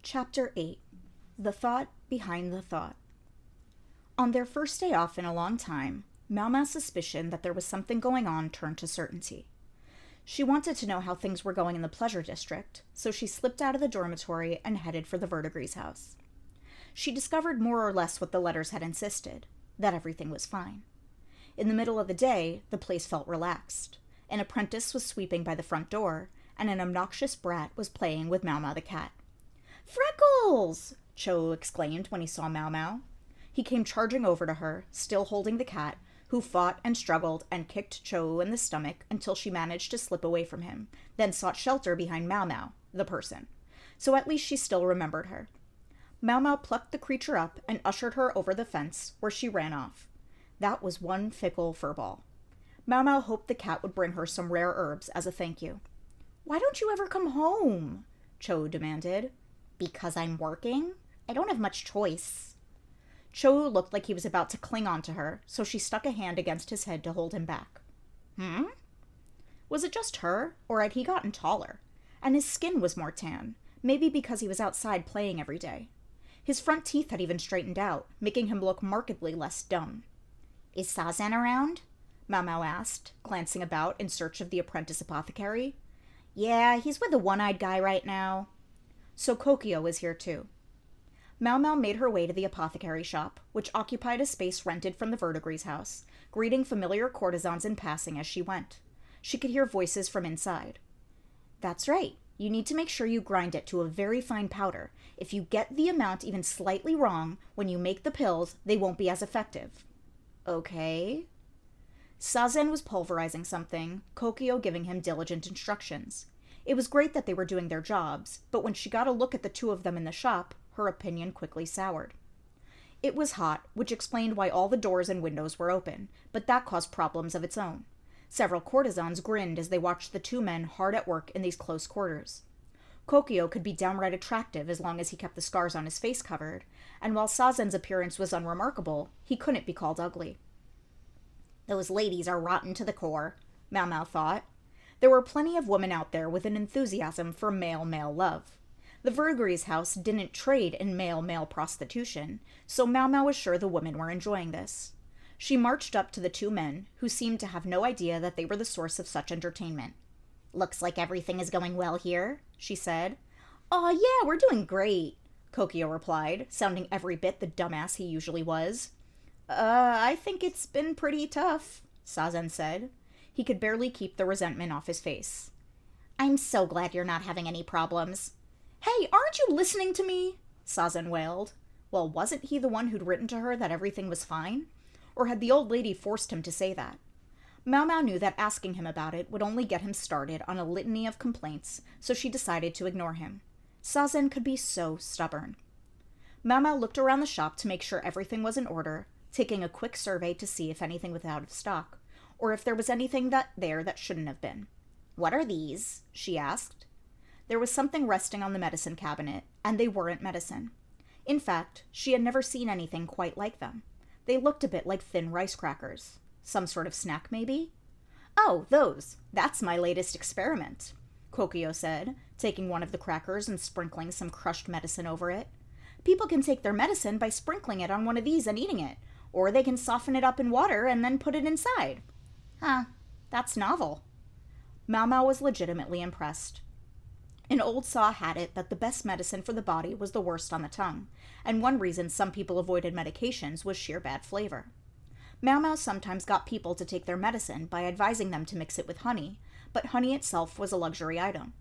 Chapter 8. The Thought Behind the Thought. On their first day off in a long time, Maomao's suspicion that there was something going on turned to certainty. She wanted to know how things were going in the pleasure district, so she slipped out of the dormitory and headed for the Verdigris' house. She discovered more or less what the letters had insisted, that everything was fine. In the middle of the day, the place felt relaxed. An apprentice was sweeping by the front door, and an obnoxious brat was playing with Maomao the cat. "Freckles!" ch8 exclaimed when he saw Maomao. He came charging over to her, still holding the cat, who fought and struggled and kicked ch8 in the stomach until she managed to slip away from him, then sought shelter behind Maomao, the person. So at least she still remembered her. Maomao plucked the creature up and ushered her over the fence, where she ran off. That was one fickle furball. Maomao hoped the cat would bring her some rare herbs as a thank you. "Why don't you ever come home?" ch8 demanded. "Because I'm working? I don't have much choice." ch8 looked like he was about to cling on to her, so she stuck a hand against his head to hold him back. Was it just her, or had he gotten taller? And his skin was more tan, maybe because he was outside playing every day. His front teeth had even straightened out, making him look markedly less dumb. "Is Sazen around?" Maomao asked, glancing about in search of the apprentice apothecary. "Yeah, he's with the one-eyed guy right now." So Kokio was here too. Maomao made her way to the apothecary shop, which occupied a space rented from the Verdigris' house, greeting familiar courtesans in passing as she went. She could hear voices from inside. "That's right. You need to make sure you grind it to a very fine powder. If you get the amount even slightly wrong, when you make the pills, they won't be as effective." "Okay." Sazen was pulverizing something, Kokio giving him diligent instructions. It was great that they were doing their jobs, but when she got a look at the two of them in the shop, her opinion quickly soured. It was hot, which explained why all the doors and windows were open, but that caused problems of its own. Several courtesans grinned as they watched the two men hard at work in these close quarters. Kokio could be downright attractive as long as he kept the scars on his face covered, and while Sazen's appearance was unremarkable, he couldn't be called ugly. "Those ladies are rotten to the core," Maomao thought. There were plenty of women out there with an enthusiasm for male-male love. The Verdigris' house didn't trade in male-male prostitution, so Maomao was sure the women were enjoying this. She marched up to the two men, who seemed to have no idea that they were the source of such entertainment. "Looks like everything is going well here," she said. "Aw, yeah, we're doing great," Kokio replied, sounding every bit the dumbass he usually was. I think it's been pretty tough," Sazen said. He could barely keep the resentment off his face. "I'm so glad you're not having any problems." "Hey, aren't you listening to me?" Sazen wailed. Well, wasn't he the one who'd written to her that everything was fine? Or had the old lady forced him to say that? Maomao knew that asking him about it would only get him started on a litany of complaints, so she decided to ignore him. Sazen could be so stubborn. Maomao looked around the shop to make sure everything was in order, taking a quick survey to see if anything was out of stock, or if there was anything that shouldn't have been. "What are these?" she asked. There was something resting on the medicine cabinet, and they weren't medicine. In fact, she had never seen anything quite like them. They looked a bit like thin rice crackers. Some sort of snack, maybe? "Oh, those. That's my latest experiment," Kokio said, taking one of the crackers and sprinkling some crushed medicine over it. "People can take their medicine by sprinkling it on one of these and eating it, or they can soften it up in water and then put it inside." "Huh, that's novel." Maomao was legitimately impressed. An old saw had it that the best medicine for the body was the worst on the tongue, and one reason some people avoided medications was sheer bad flavor. Maomao sometimes got people to take their medicine by advising them to mix it with honey, but honey itself was a luxury item.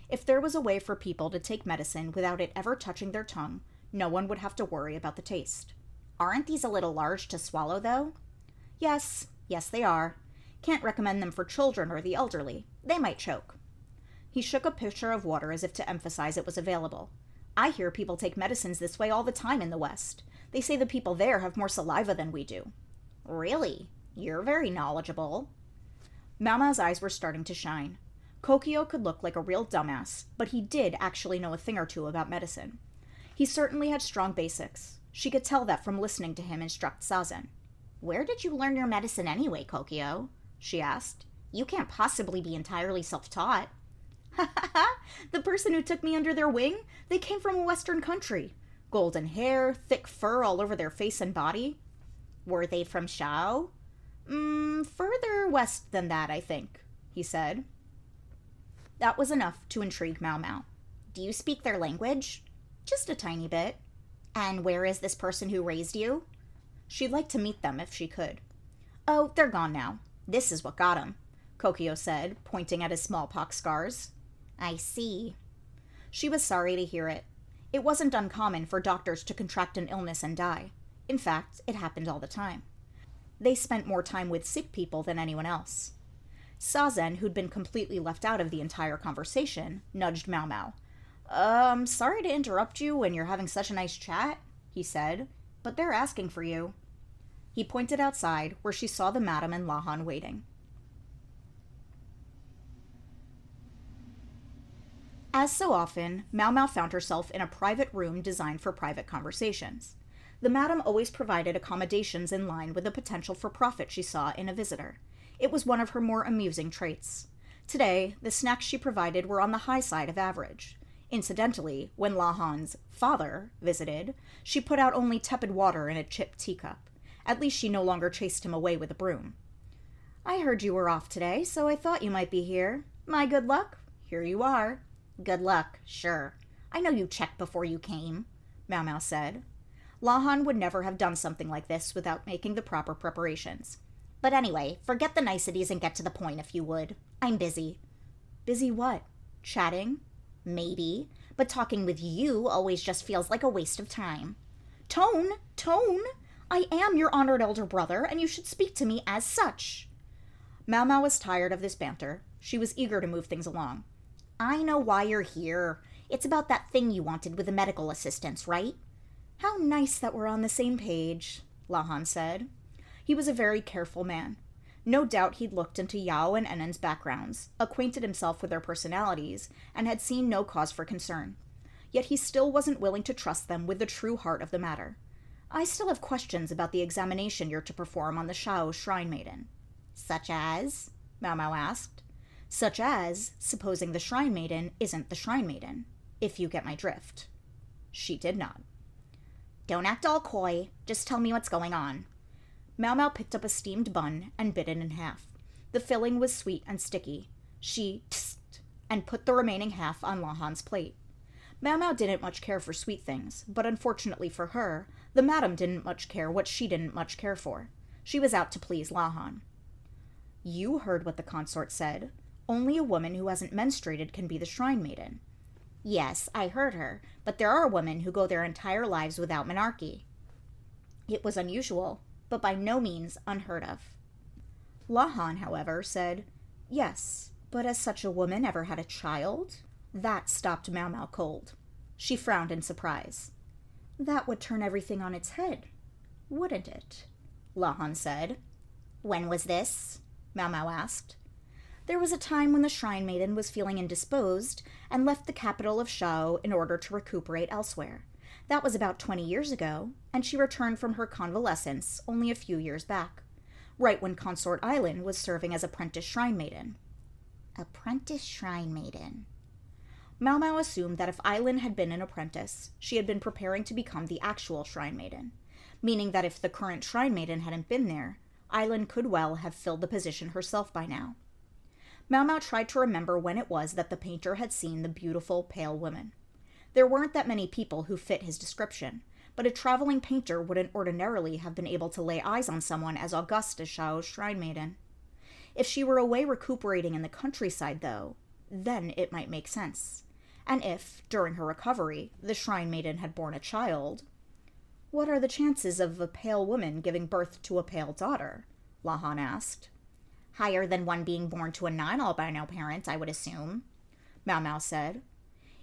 If there was a way for people to take medicine without it ever touching their tongue, no one would have to worry about the taste. "Aren't these a little large to swallow, though?" Yes, they are. Can't recommend them for children or the elderly. They might choke." He shook a pitcher of water as if to emphasize it was available. "I hear people take medicines this way all the time in the West. They say the people there have more saliva than we do." "Really? You're very knowledgeable." Maomao's eyes were starting to shine. Kokio could look like a real dumbass, but he did actually know a thing or two about medicine. He certainly had strong basics. She could tell that from listening to him instruct Sazen. "Where did you learn your medicine anyway, Kokio?" she asked. "You can't possibly be entirely self-taught." The person who took me under their wing, they came from a western country. Golden hair, thick fur all over their face and body. Were they from Shao? Further west than that, I think, he said. That was enough to intrigue Maomao. Do you speak their language? Just a tiny bit. And where is this person who raised you? She'd like to meet them if she could. Oh, they're gone now. This is what got 'em, Kokio said, pointing at his smallpox scars. I see. She was sorry to hear it. It wasn't uncommon for doctors to contract an illness and die. In fact, it happened all the time. They spent more time with sick people than anyone else. Sazen, who'd been completely left out of the entire conversation, nudged Maomao. Sorry to interrupt you when you're having such a nice chat, he said, but they're asking for you. He pointed outside, where she saw the madam and Lahan waiting. As so often, Maomao found herself in a private room designed for private conversations. The madam always provided accommodations in line with the potential for profit she saw in a visitor. It was one of her more amusing traits. Today, the snacks she provided were on the high side of average. Incidentally, when Lahan's father visited, she put out only tepid water in a chipped teacup. At least she no longer chased him away with a broom. I heard you were off today, so I thought you might be here. My good luck? Here you are. Good luck, sure. I know you checked before you came, Maomao said. Lahan would never have done something like this without making the proper preparations. But anyway, forget the niceties and get to the point if you would. I'm busy. Busy what? Chatting? Maybe, but talking with you always just feels like a waste of time. Tone! I am your honored elder brother, and you should speak to me as such. Maomao was tired of this banter. She was eager to move things along. I know why you're here. It's about that thing you wanted with the medical assistants, right? How nice that we're on the same page, Lahan said. He was a very careful man. No doubt he'd looked into Yao and Enen's backgrounds, acquainted himself with their personalities, and had seen no cause for concern. Yet he still wasn't willing to trust them with the true heart of the matter. I still have questions about the examination you're to perform on the Shao Shrine Maiden. Such as? Maomao asked. Such as, supposing the Shrine Maiden isn't the Shrine Maiden, if you get my drift. She did not. Don't act all coy, just tell me what's going on. Maomao picked up a steamed bun and bit it in half. The filling was sweet and sticky. She tssed and put the remaining half on Lahan's plate. Maomao didn't much care for sweet things, but unfortunately for her, the madam didn't much care what she didn't much care for. She was out to please Lahan. You heard what the consort said. Only a woman who hasn't menstruated can be the Shrine Maiden. Yes, I heard her, but there are women who go their entire lives without menarche. It was unusual, but by no means unheard of. Lahan, however, said, Yes, but has such a woman ever had a child? That stopped Maomao cold. She frowned in surprise. That would turn everything on its head, wouldn't it? Lahan said. When was this? Maomao asked. There was a time when the Shrine Maiden was feeling indisposed and left the capital of Shao in order to recuperate elsewhere. That was about 20 years ago, and she returned from her convalescence only a few years back, right when Consort Island was serving as apprentice Shrine Maiden. Apprentice Shrine Maiden. Maomao assumed that if Island had been an apprentice, she had been preparing to become the actual Shrine Maiden, meaning that if the current Shrine Maiden hadn't been there, Island could well have filled the position herself by now. Maomao tried to remember when it was that the painter had seen the beautiful, pale woman. There weren't that many people who fit his description, but a traveling painter wouldn't ordinarily have been able to lay eyes on someone as august as Shao's Shrine Maiden. If she were away recuperating in the countryside, though, then it might make sense. And if, during her recovery, the Shrine Maiden had borne a child... What are the chances of a pale woman giving birth to a pale daughter? Lahan asked. Higher than one being born to a non-albino parent, I would assume, Maomao said.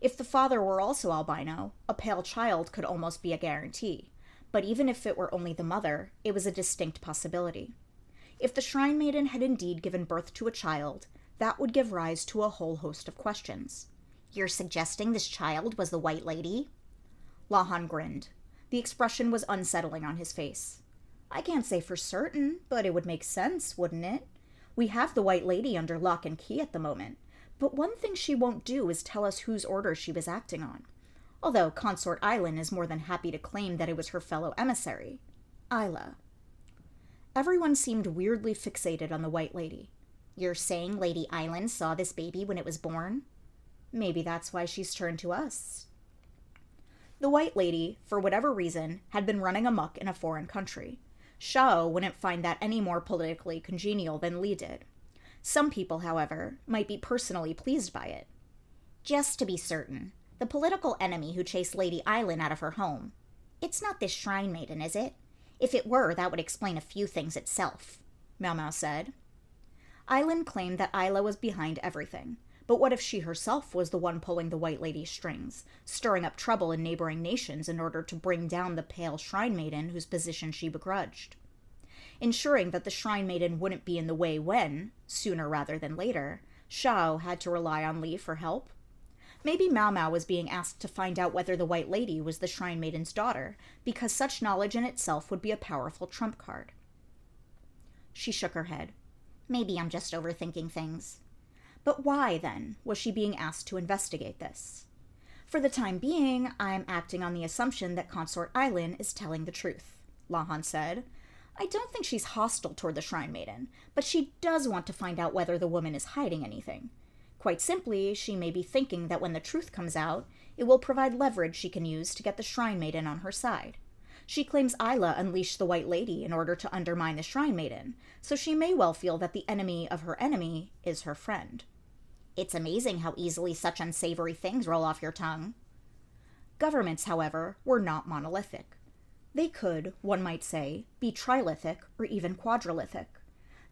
If the father were also albino, a pale child could almost be a guarantee, but even if it were only the mother, it was a distinct possibility. If the Shrine Maiden had indeed given birth to a child, that would give rise to a whole host of questions. You're suggesting this child was the White Lady? Lahan grinned. The expression was unsettling on his face. I can't say for certain, but it would make sense, wouldn't it? We have the White Lady under lock and key at the moment, But one thing she won't do is tell us whose orders she was acting on. Although Consort Island is more than happy to claim that it was her fellow emissary, Isla. Everyone seemed weirdly fixated on the White Lady. You're saying Lady Island saw this baby when it was born? Maybe that's why she's turned to us. The White Lady, for whatever reason, had been running amok in a foreign country. Ch8 wouldn't find that any more politically congenial than Li did. Some people, however, might be personally pleased by it. Just to be certain, the political enemy who chased Lady Island out of her home. It's not this shrine maiden, is it? If it were, that would explain a few things itself, Maomao said. Island claimed that Isla was behind everything, but what if she herself was the one pulling the White Lady's strings, stirring up trouble in neighboring nations in order to bring down the pale shrine maiden whose position she begrudged? Ensuring that the shrine maiden wouldn't be in the way when, sooner rather than later, Ch8 had to rely on Li for help? Maybe Maomao was being asked to find out whether the White Lady was the shrine maiden's daughter, because such knowledge in itself would be a powerful trump card. She shook her head. Maybe I'm just overthinking things. But why, then, was she being asked to investigate this? For the time being, I'm acting on the assumption that Consort Island is telling the truth, Lahan said. I don't think she's hostile toward the shrine maiden, but she does want to find out whether the woman is hiding anything. Quite simply, she may be thinking that when the truth comes out, it will provide leverage she can use to get the shrine maiden on her side. She claims Isla unleashed the White Lady in order to undermine the shrine maiden, so she may well feel that the enemy of her enemy is her friend. It's amazing how easily such unsavory things roll off your tongue. Governments, however, were not monolithic. They could, one might say, be trilithic or even quadrilithic.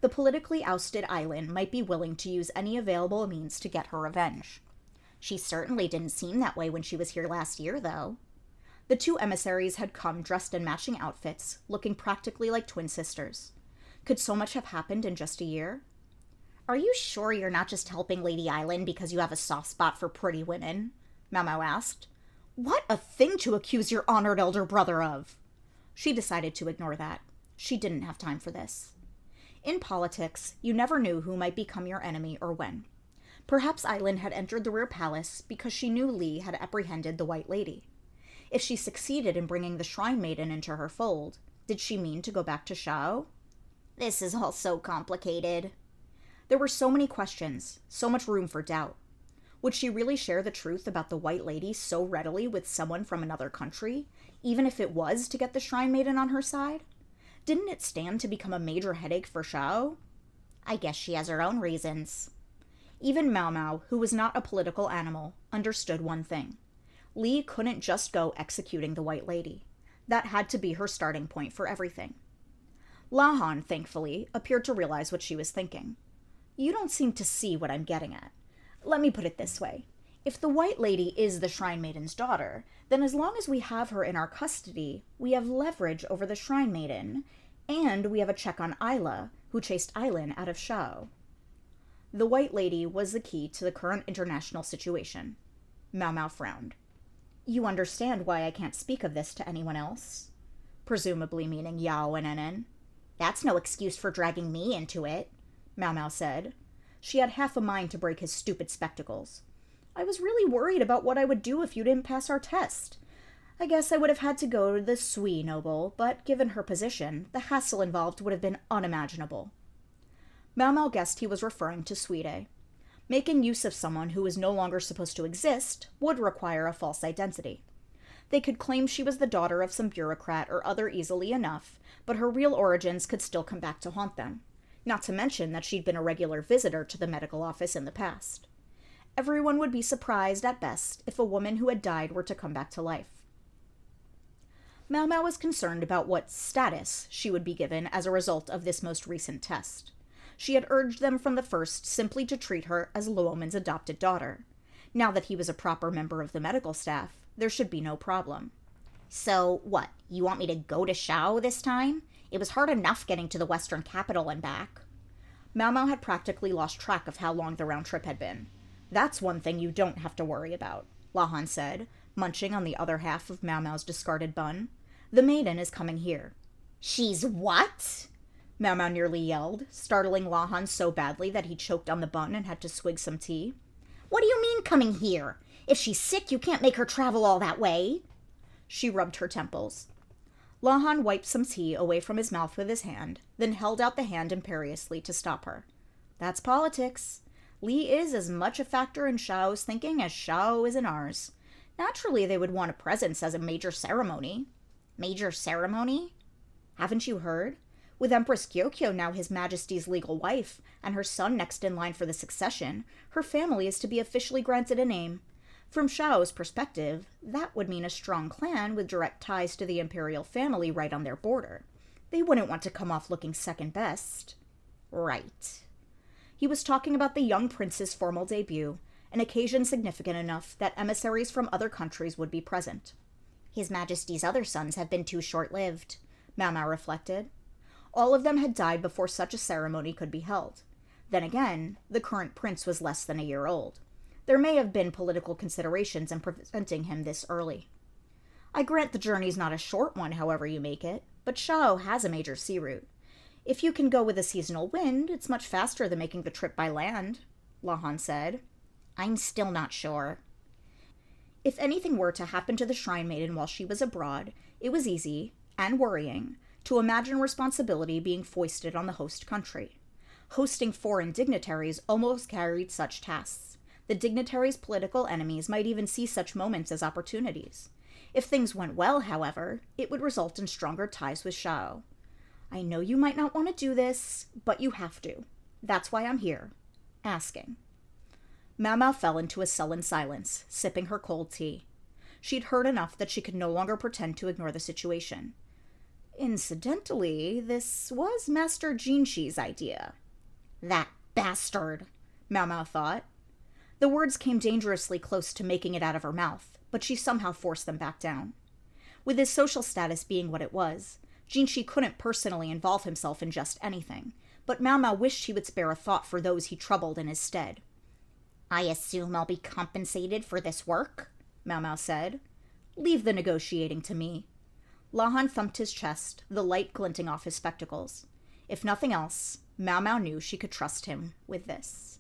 The politically ousted Island might be willing to use any available means to get her revenge. She certainly didn't seem that way when she was here last year, though. The two emissaries had come dressed in matching outfits, looking practically like twin sisters. Could so much have happened in just a year? Are you sure you're not just helping Lady Island because you have a soft spot for pretty women? Maomao asked. What a thing to accuse your honored elder brother of! She decided to ignore that. She didn't have time for this. In politics, you never knew who might become your enemy or when. Perhaps Island had entered the rear palace because she knew Li had apprehended the White Lady. If she succeeded in bringing the shrine maiden into her fold, did she mean to go back to Ch8? This is all so complicated. There were so many questions, so much room for doubt. Would she really share the truth about the White Lady so readily with someone from another country, even if it was to get the shrine maiden on her side? Didn't it stand to become a major headache for Ch8? I guess she has her own reasons. Even Maomao, who was not a political animal, understood one thing. Li couldn't just go executing the White Lady. That had to be her starting point for everything. Lahan, thankfully, appeared to realize what she was thinking. You don't seem to see what I'm getting at. Let me put it this way. If the White Lady is the shrine maiden's daughter, then as long as we have her in our custody, we have leverage over the shrine maiden, and we have a check on Isla, who chased Island out of Ch8. The White Lady was the key to the current international situation. Maomao frowned. You understand why I can't speak of this to anyone else? Presumably meaning Yao and Enen. That's no excuse for dragging me into it, Maomao said. She had half a mind to break his stupid spectacles. I was really worried about what I would do if you didn't pass our test. I guess I would have had to go to the Sui noble, but given her position, the hassle involved would have been unimaginable. Maomao guessed he was referring to ch8. Making use of someone who was no longer supposed to exist would require a false identity. They could claim she was the daughter of some bureaucrat or other easily enough, but her real origins could still come back to haunt them, not to mention that she'd been a regular visitor to the medical office in the past. Everyone would be surprised at best if a woman who had died were to come back to life. Maomao was concerned about what status she would be given as a result of this most recent test. She had urged them from the first simply to treat her as Luomen's adopted daughter. Now that he was a proper member of the medical staff, there should be no problem. So, what, you want me to go to Ch8 this time? It was hard enough getting to the western capital and back. Maomao had practically lost track of how long the round trip had been. That's one thing you don't have to worry about, Lahan said, munching on the other half of Maomao's discarded bun. The maiden is coming here. She's what? Maomao nearly yelled, startling Lahan so badly that he choked on the bun and had to swig some tea. What do you mean coming here? If she's sick, you can't make her travel all that way. She rubbed her temples. Lahan wiped some tea away from his mouth with his hand, then held out the hand imperiously to stop her. That's politics. Li is as much a factor in Ch8's thinking as Ch8 is in ours. Naturally, they would want a presence as a major ceremony. Major ceremony? Haven't you heard? With Empress Gyokyo now His Majesty's legal wife, and her son next in line for the succession, her family is to be officially granted a name. From Ch8's perspective, that would mean a strong clan with direct ties to the imperial family right on their border. They wouldn't want to come off looking second best. Right. He was talking about the young prince's formal debut, an occasion significant enough that emissaries from other countries would be present. His Majesty's other sons have been too short-lived, Maomao reflected. All of them had died before such a ceremony could be held. Then again, the current prince was less than a year old. There may have been political considerations in presenting him this early. I grant the journey's not a short one, however you make it, but Ch8 has a major sea route. If you can go with a seasonal wind, it's much faster than making the trip by land, Lahan said. I'm still not sure. If anything were to happen to the Shrine Maiden while she was abroad, it was easy, and worrying, to imagine responsibility being foisted on the host country. Hosting foreign dignitaries almost carried such tasks. The dignitaries' political enemies might even see such moments as opportunities. If things went well, however, it would result in stronger ties with Ch8. I know you might not want to do this, but you have to. That's why I'm here. Asking. Maomao fell into a sullen silence, sipping her cold tea. She'd heard enough that she could no longer pretend to ignore the situation. Incidentally, this was Master Jinshi's idea. That bastard, Maomao thought. The words came dangerously close to making it out of her mouth, but she somehow forced them back down. With his social status being what it was, Jinshi couldn't personally involve himself in just anything, but Maomao wished he would spare a thought for those he troubled in his stead. I assume I'll be compensated for this work, Maomao said. Leave the negotiating to me. Lahan thumped his chest, the light glinting off his spectacles. If nothing else, Maomao knew she could trust him with this.